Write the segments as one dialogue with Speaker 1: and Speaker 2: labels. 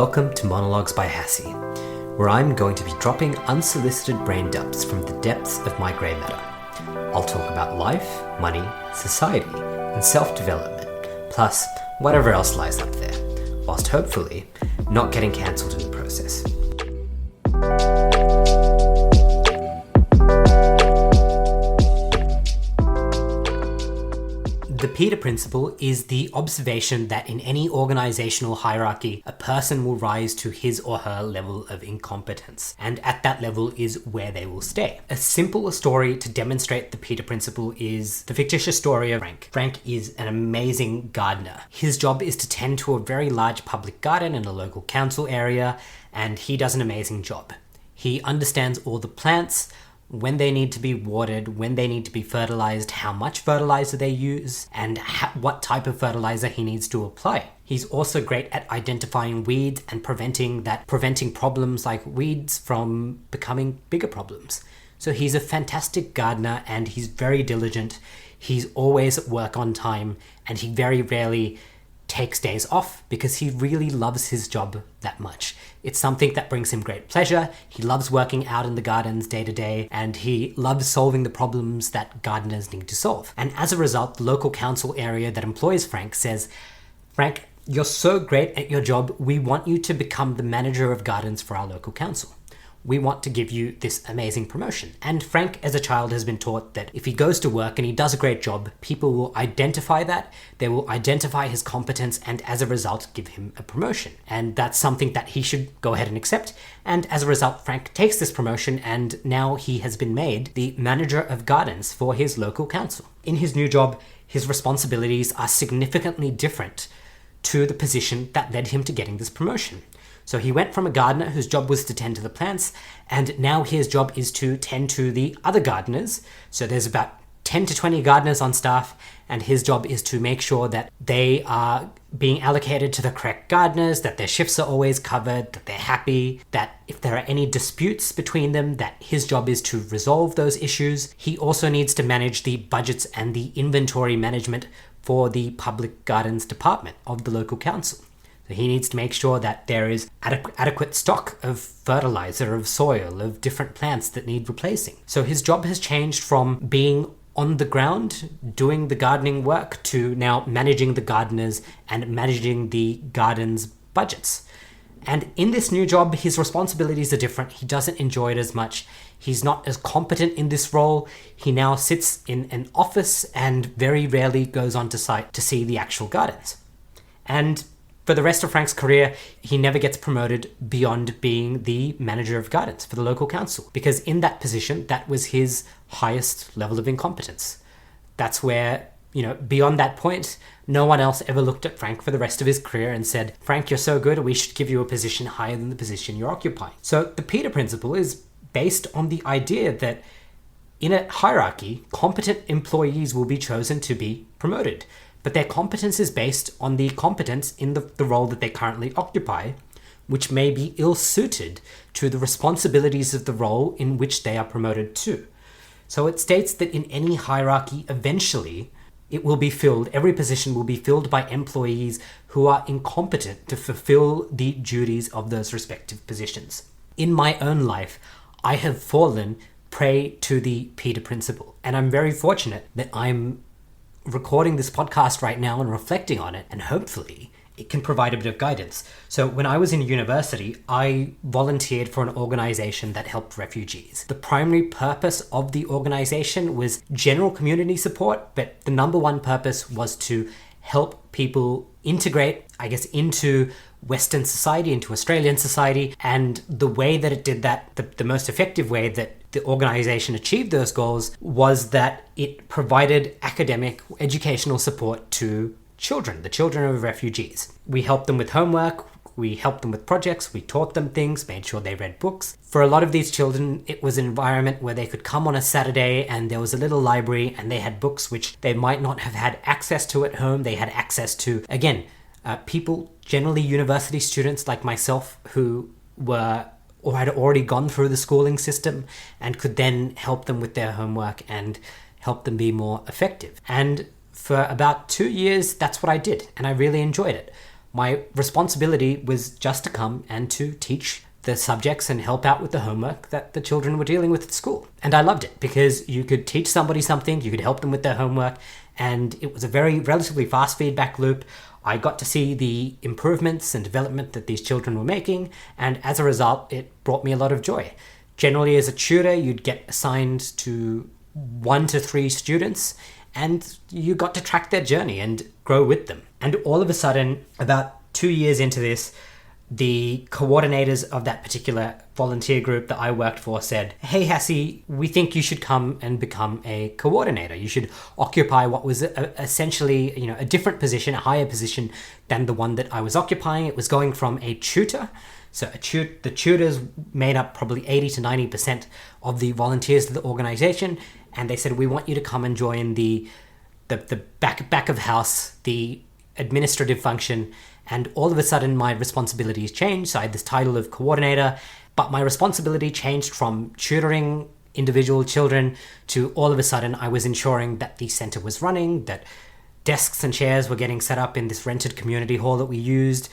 Speaker 1: Welcome to Monologues by Hassie, where I'm going to be dropping unsolicited brain dumps from the depths of my grey matter. I'll talk about life, money, society, and self-development, plus whatever else lies up there, whilst hopefully not getting cancelled in the process. The Peter Principle is the observation that in any organizational hierarchy, a person will rise to his or her level of incompetence, and at that level is where they will stay. A simple story to demonstrate the Peter Principle is the fictitious story of Frank. Frank is an amazing gardener. His job is to tend to a very large public garden in a local council area, and he does an amazing job. He understands all the plants, when they need to be watered, when they need to be fertilized, how much fertilizer they use, and what type of fertilizer he needs to apply. He's also great at identifying weeds and preventing problems like weeds from becoming bigger problems. So he's a fantastic gardener and he's very diligent. He's always at work on time and he very rarely takes days off because he really loves his job that much. It's something that brings him great pleasure. He loves working out in the gardens day to day, and he loves solving the problems that gardeners need to solve. And as a result, the local council area that employs Frank says, "Frank, you're so great at your job. We want you to become the manager of gardens for our local council. We want to give you this amazing promotion." And Frank, as a child, has been taught that if he goes to work and he does a great job, people will identify that, they will identify his competence, and as a result, give him a promotion. And that's something that he should go ahead and accept. And as a result, Frank takes this promotion, and now he has been made the manager of gardens for his local council. In his new job, his responsibilities are significantly different to the position that led him to getting this promotion. So he went from a gardener whose job was to tend to the plants, and now his job is to tend to the other gardeners. So there's about 10 to 20 gardeners on staff, and his job is to make sure that they are being allocated to the correct gardeners, that their shifts are always covered, that they're happy, that if there are any disputes between them, that his job is to resolve those issues. He also needs to manage the budgets and the inventory management for the public gardens department of the local council. So he needs to make sure that there is adequate stock of fertilizer, of soil, of different plants that need replacing. So his job has changed from being on the ground doing the gardening work to now managing the gardeners and managing the garden's budgets. And in this new job, his responsibilities are different. He doesn't enjoy it as much. He's not as competent in this role. He now sits in an office and very rarely goes onto site to see the actual gardens. And for the rest of Frank's career, he never gets promoted beyond being the manager of gardens for the local council, because in that position, that was his highest level of incompetence. That's where, beyond that point, no one else ever looked at Frank for the rest of his career and said, "Frank, you're so good, we should give you a position higher than the position you're occupying." So the Peter Principle is based on the idea that in a hierarchy, competent employees will be chosen to be promoted. But their competence is based on the competence in the role that they currently occupy, which may be ill-suited to the responsibilities of the role in which they are promoted to. So it states that in any hierarchy, eventually, it will be filled, every position will be filled by employees who are incompetent to fulfill the duties of those respective positions. In my own life, I have fallen prey to the Peter Principle, and I'm very fortunate that I'm recording this podcast right now and reflecting on it, and hopefully it can provide a bit of guidance. So when I was in university, I volunteered for an organization that helped refugees. The primary purpose of the organization was general community support, but the number one purpose was to help people integrate, into Western society, into Australian society. And the way that it did that, the most effective way that the organization achieved those goals was that it provided academic, educational support to children, the children of refugees. We helped them with homework, we helped them with projects, we taught them things, made sure they read books. For a lot of these children, it was an environment where they could come on a Saturday and there was a little library and they had books which they might not have had access to at home. They had access to, people, generally university students like myself, who were or had already gone through the schooling system and could then help them with their homework and help them be more effective. And for about 2 years, that's what I did, and I really enjoyed it. my responsibility was just to come and to teach the subjects and help out with the homework that the children were dealing with at school. And I loved it because you could teach somebody something, you could help them with their homework, and it was a very relatively fast feedback loop. I got to see the improvements and development that these children were making, and as a result, it brought me a lot of joy. Generally, as a tutor, you'd get assigned to 1 to 3 students, and you got to track their journey and grow with them. And all of a sudden, about 2 years into this, the coordinators of that particular volunteer group that I worked for said, "Hey Hassie, we think you should come and become a coordinator. You should occupy what was essentially, a different position, a higher position than the one that I was occupying." It was going from a tutor. So the tutors made up probably 80 to 90% of the volunteers of the organization. And they said, "We want you to come and join the back of house, the administrative function." And all of a sudden, my responsibilities changed. So I had this title of coordinator, but my responsibility changed from tutoring individual children to all of a sudden I was ensuring that the center was running, that desks and chairs were getting set up in this rented community hall that we used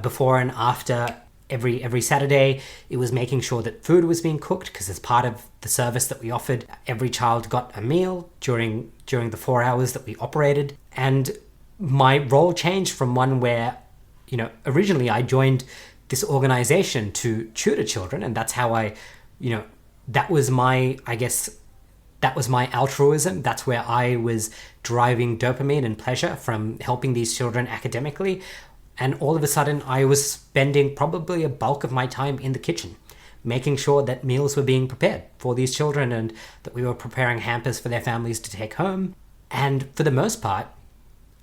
Speaker 1: before and after every Saturday. It was making sure that food was being cooked, because as part of the service that we offered, every child got a meal during the 4 hours that we operated. And my role changed from one where originally I joined this organization to tutor children, and that's how that was my altruism. That's where I was deriving dopamine and pleasure from helping these children academically. And all of a sudden I was spending probably a bulk of my time in the kitchen, making sure that meals were being prepared for these children and that we were preparing hampers for their families to take home. And for the most part,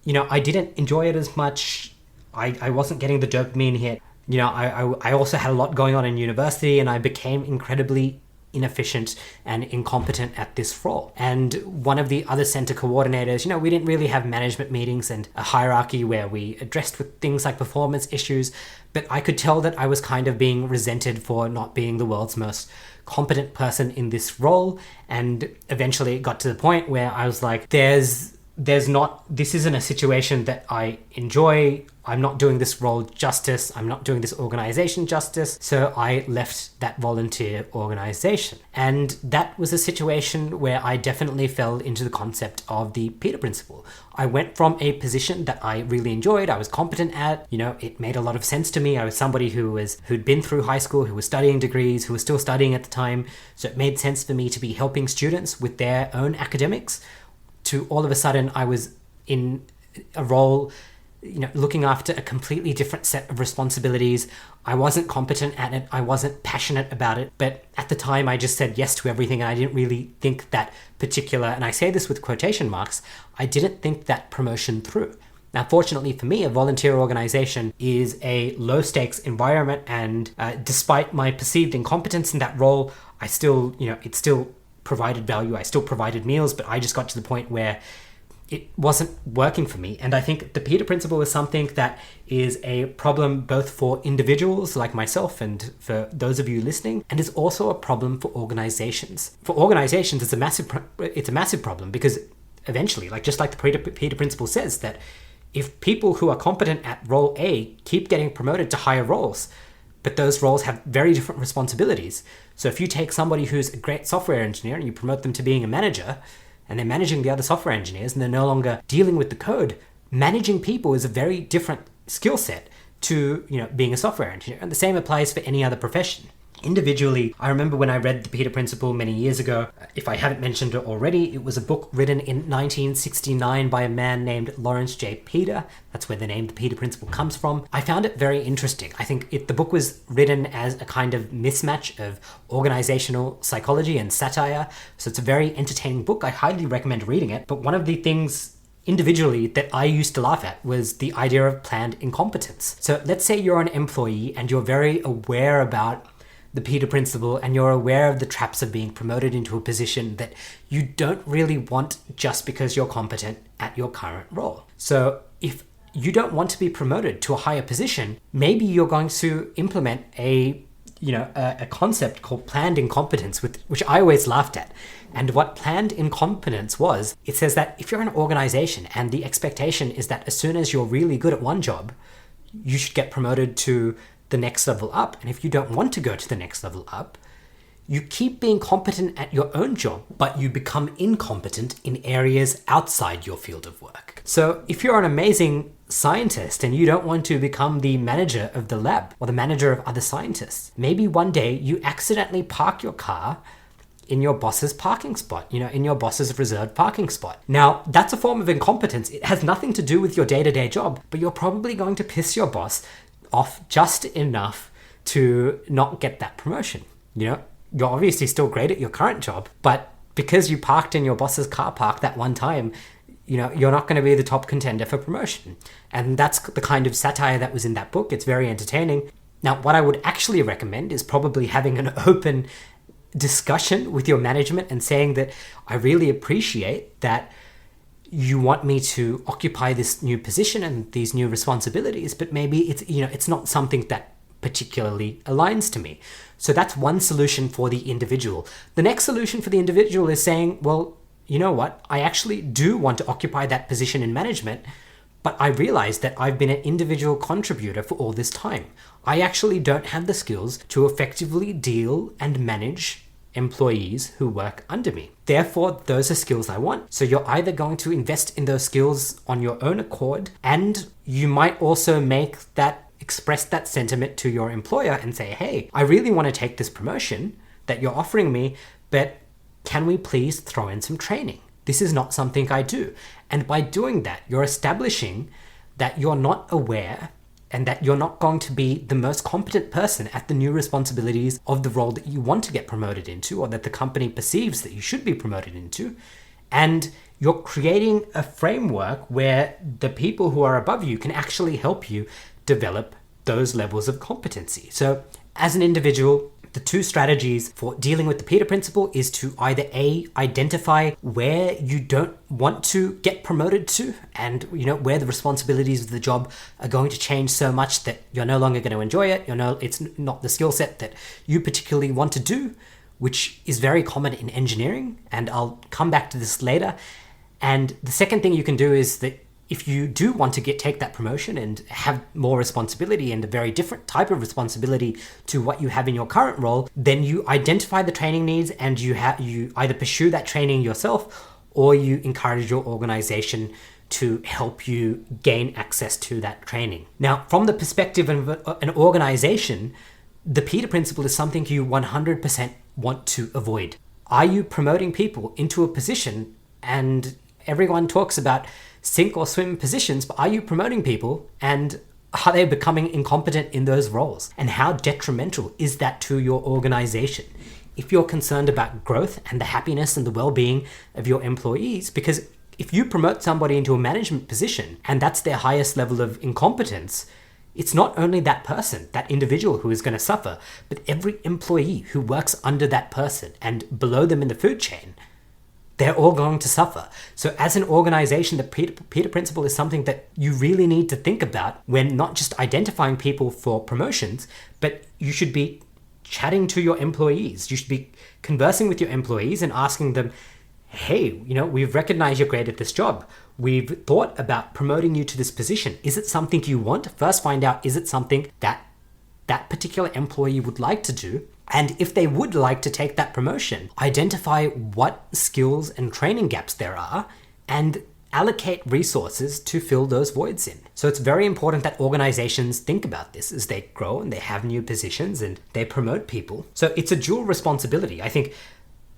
Speaker 1: I didn't enjoy it as much. I wasn't getting the dopamine hit. I also had a lot going on in university, and I became incredibly inefficient and incompetent at this role. And one of the other center coordinators, we didn't really have management meetings and a hierarchy where we addressed with things like performance issues, but I could tell that I was kind of being resented for not being the world's most competent person in this role. And eventually it got to the point where I was like, this isn't a situation that I enjoy. I'm not doing this role justice. I'm not doing this organization justice. So I left that volunteer organization. And that was a situation where I definitely fell into the concept of the Peter Principle. I went from a position that I really enjoyed, I was competent at, it made a lot of sense to me. I was somebody who'd been through high school, who was studying degrees, who was still studying at the time. So it made sense for me to be helping students with their own academics, to all of a sudden I was in a role, looking after a completely different set of responsibilities. I wasn't competent at it. I wasn't passionate about it. But at the time, I just said yes to everything. And I didn't really think that particular, and I say this with quotation marks, I didn't think that promotion through. Now, fortunately for me, a volunteer organization is a low stakes environment. And despite my perceived incompetence in that role, I still, it still provided value. I still provided meals, but I just got to the point where it wasn't working for me. And I think the Peter Principle is something that is a problem both for individuals like myself and for those of you listening, and is also a problem for organizations. For organizations, it's a massive problem, because eventually, just like the Peter Principle says, that if people who are competent at role A keep getting promoted to higher roles, but those roles have very different responsibilities. So if you take somebody who's a great software engineer and you promote them to being a manager, and they're managing the other software engineers and they're no longer dealing with the code, managing people is a very different skill set to, being a software engineer. And the same applies for any other profession. Individually, I remember when I read the Peter Principle many years ago, if I haven't mentioned it already, it was a book written in 1969 by a man named Lawrence J. Peter. That's where the name The Peter Principle comes from. I found it very interesting. I think the book was written as a kind of mismatch of organizational psychology and satire. So it's a very entertaining book. I highly recommend reading it. But one of the things individually that I used to laugh at was the idea of planned incompetence. So let's say you're an employee and you're very aware about the Peter Principle, and you're aware of the traps of being promoted into a position that you don't really want just because you're competent at your current role. So if you don't want to be promoted to a higher position, maybe you're going to implement a concept called planned incompetence, which I always laughed at. And what planned incompetence was, it says that if you're an organization and the expectation is that as soon as you're really good at one job, you should get promoted to the next level up. And if you don't want to go to the next level up, you keep being competent at your own job, but you become incompetent in areas outside your field of work. So if you're an amazing scientist and you don't want to become the manager of the lab or the manager of other scientists, maybe one day you accidentally park your car in your boss's parking spot, in your boss's reserved parking spot. Now, that's a form of incompetence. It has nothing to do with your day-to-day job, but you're probably going to piss your boss off just enough to not get that promotion. You're obviously still great at your current job, but because you parked in your boss's car park that one time, you're not going to be the top contender for promotion. And that's the kind of satire that was in that book. It's very entertaining. Now, what I would actually recommend is probably having an open discussion with your management and saying that I really appreciate that you want me to occupy this new position and these new responsibilities, but maybe it's not something that particularly aligns to me. So that's one solution for the individual. The next solution for the individual is saying, well, you know what? I actually do want to occupy that position in management, but I realize that I've been an individual contributor for all this time. I actually don't have the skills to effectively deal and manage employees who work under me. Therefore, those are skills I want. So you're either going to invest in those skills on your own accord, and you might also express that sentiment to your employer and say, hey, I really want to take this promotion that you're offering me, but can we please throw in some training? This is not something I do. And by doing that, you're establishing that you're not aware and that you're not going to be the most competent person at the new responsibilities of the role that you want to get promoted into, or that the company perceives that you should be promoted into. And you're creating a framework where the people who are above you can actually help you develop those levels of competency. So as an individual, the two strategies for dealing with the Peter Principle is to either A, identify where you don't want to get promoted to, and where the responsibilities of the job are going to change so much that you're no longer going to enjoy it. It's not the skill set that you particularly want to do, which is very common in engineering, and I'll come back to this later. And the second thing you can do is that if you do want to take that promotion and have more responsibility and a very different type of responsibility to what you have in your current role, then you identify the training needs and you either pursue that training yourself or you encourage your organization to help you gain access to that training. Now, from the perspective of an organization, the Peter Principle is something you 100% want to avoid. Are you promoting people into a position, and everyone talks about sink or swim positions, but are you promoting people and are they becoming incompetent in those roles? And how detrimental is that to your organization? If you're concerned about growth and the happiness and the well-being of your employees, because if you promote somebody into a management position and that's their highest level of incompetence, it's not only that person, that individual who is going to suffer, but every employee who works under that person and below them in the food chain. They're all going to suffer. So as an organization, the Peter Principle is something that you really need to think about when not just identifying people for promotions, but you should be chatting to your employees. You should be conversing with your employees and asking them, hey, we've recognized you're great at this job. We've thought about promoting you to this position. Is it something you want? First find out, is it something that particular employee would like to do? And if they would like to take that promotion, identify what skills and training gaps there are and allocate resources to fill those voids in. So it's very important that organizations think about this as they grow and they have new positions and they promote people. So it's a dual responsibility. I think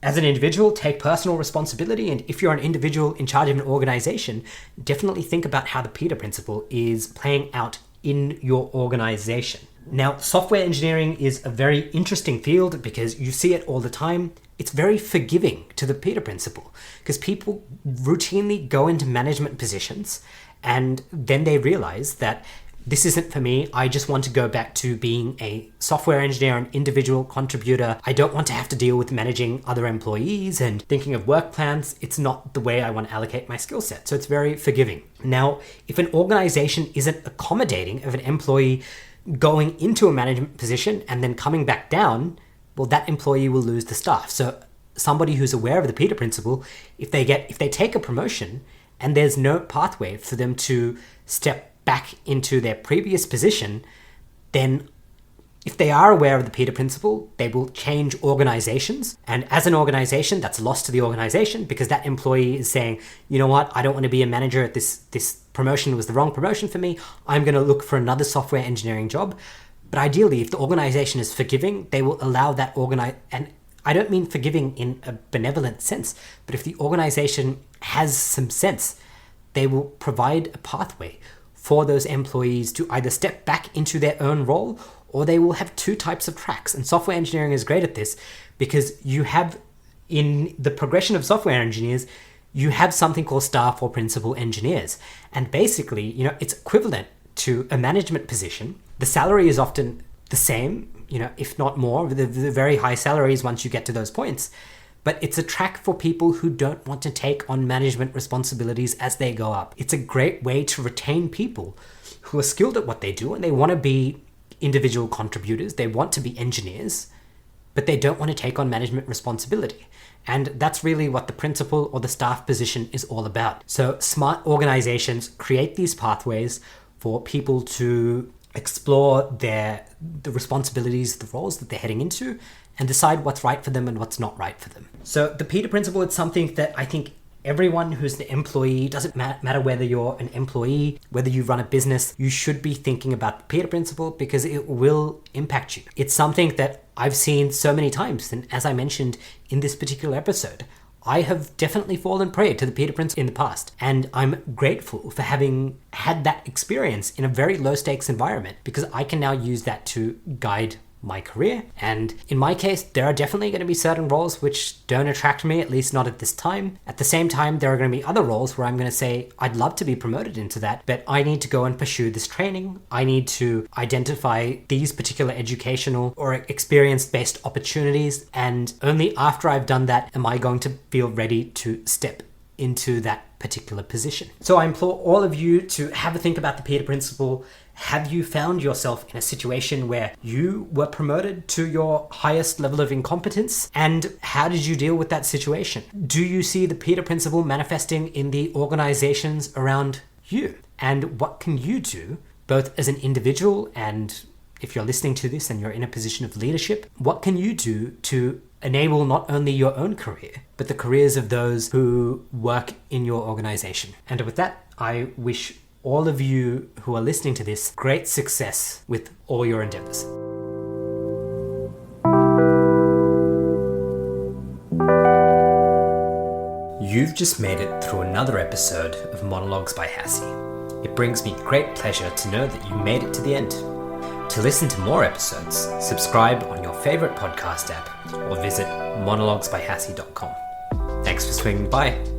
Speaker 1: as an individual, take personal responsibility. And if you're an individual in charge of an organization, definitely think about how the Peter Principle is playing out in your organization. Now, software engineering is a very interesting field because you see it all the time. It's very forgiving to the Peter Principle because people routinely go into management positions and then they realize that this isn't for me. I just want to go back to being a software engineer, an individual contributor. I don't want to have to deal with managing other employees and thinking of work plans. It's not the way I want to allocate my skill set. So it's very forgiving. Now, if an organization isn't accommodating of an employee going into a management position and then coming back down, well, that employee will lose the staff. So somebody who's aware of the Peter Principle, if they take a promotion and there's no pathway for them to step back into their previous position, then if they are aware of the Peter Principle, they will change organizations. And as an organization, that's lost to the organization because that employee is saying, you know what, I don't want to be a manager at this promotion was the wrong promotion for me. I'm going to look for another software engineering job. But ideally, if the organization is forgiving, they will allow that and I don't mean forgiving in a benevolent sense, but if the organization has some sense, they will provide a pathway for those employees to either step back into their own role, or they will have two types of tracks. And software engineering is great at this because you have, in the progression of software engineers, you have something called staff or principal engineers. And basically, it's equivalent to a management position. The salary is often the same, if not more, the very high salaries once you get to those points. But it's a track for people who don't want to take on management responsibilities as they go up. It's a great way to retain people who are skilled at what they do and they want to be individual contributors. They want to be engineers, but they don't want to take on management responsibility. And that's really what the principal or the staff position is all about. So smart organizations create these pathways for people to explore the responsibilities, the roles that they're heading into, and decide what's right for them and what's not right for them. So the Peter Principle is something that I think everyone who's an employee, doesn't matter whether you're an employee, whether you run a business, you should be thinking about the Peter Principle because it will impact you. It's something that I've seen so many times. And as I mentioned in this particular episode, I have definitely fallen prey to the Peter Principle in the past. And I'm grateful for having had that experience in a very low stakes environment because I can now use that to guide my career. And in my case, there are definitely going to be certain roles which don't attract me, at least not at this time. At the same time, there are going to be other roles where I'm going to say, I'd love to be promoted into that, but I need to go and pursue this training. I need to identify these particular educational or experience-based opportunities. And only after I've done that am I going to feel ready to step into that particular position. So I implore all of you to have a think about the Peter Principle. Have you found yourself in a situation where you were promoted to your highest level of incompetence? And how did you deal with that situation? Do you see the Peter Principle manifesting in the organizations around you? And what can you do, both as an individual and if you're listening to this and you're in a position of leadership, what can you do to enable not only your own career, but the careers of those who work in your organization? And with that, I wish all of you who are listening to this great success with all your endeavors. You've just made it through another episode of Monologues by Hassie. It brings me great pleasure to know that you made it to the end. To listen to more episodes, subscribe on your favorite podcast app or visit monologuesbyhassie.com. Thanks for swinging by.